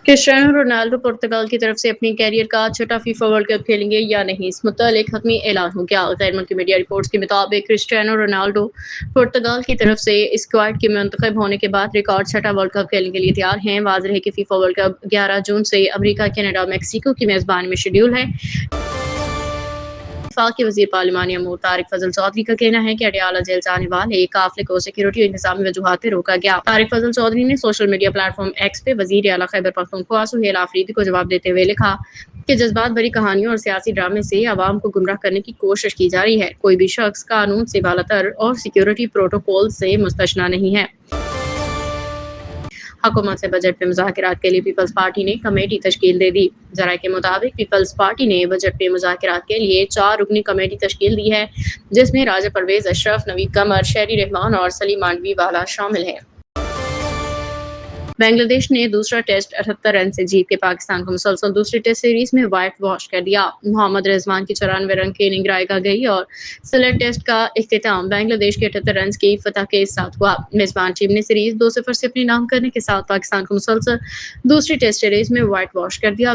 Cristiano Ronaldo Portugal کی طرف سے اپنی کیریئر کا چھٹا فیفا ورلڈ کپ کھیلیں گے یا نہیں، اس متعلق حتمی اعلان ہو گیا۔ غیر ملکی میڈیا رپورٹس کے مطابق کرسٹیانو رونالڈو پرتگال کی طرف سے اسکواڈ کے منتخب ہونے کے بعد ریکارڈ چھٹا ورلڈ کپ کھیلنے کے لیے تیار ہیں۔ واضح ہے کہ فیفا ورلڈ کپ 11 جون سے امریکہ، کینیڈا اور میکسیکو کی میزبانی میں شیڈول ہے۔ وفاقی وزیر پارلیمانی امور طارق فضل چودھری کا کہنا ہے کہ اڈیالہ جیل جانے والے قافلے کو سیکورٹی اور انتظامی وجوہات سے روکا گیا۔ طارق فضل چودھری نے social media plate form x پہ وزیر اعلیٰ خیبر پختونخوا سہیل آفریدی کو جواب دیتے ہوئے لکھا کہ جذبات بھری کہانیوں اور سیاسی ڈرامے سے عوام کو گمراہ کرنے کی کوشش کی جا رہی ہے۔ کوئی بھی شخص قانون سے بالاتر اور سیکورٹی پروٹوکول سے مستثنیٰ نہیں ہے۔ حکومت سے بجٹ پہ مذاکرات کے لیے پیپلز پارٹی نے کمیٹی تشکیل دے دی۔ ذرائع کے مطابق پیپلز پارٹی نے بجٹ پہ مذاکرات کے لیے 4 رکنی کمیٹی تشکیل دی ہے، جس میں راجہ پرویز اشرف، نوید قمر، شہری رحمان اور سلیم مانڈوی والا شامل ہیں۔ بنگلہ دیش نے دوسرا ٹیسٹ 78 رن سے جیت کے پاکستان کو مسلسل دوسری ٹیسٹ سیریز میں وائٹ واش کر دیا۔ محمد رضوان کی 94 رن کی اننگ رائے گئی اور سلیٹ ٹیسٹ کا اختتام بنگلہ دیش کے 78 رنز کی فتح کے ساتھ ہوا۔ میزبان ٹیم نے سیریز 2-0 سے اپنے نام کرنے کے ساتھ پاکستان کو مسلسل دوسری ٹیسٹ سیریز میں وائٹ واش کر دیا۔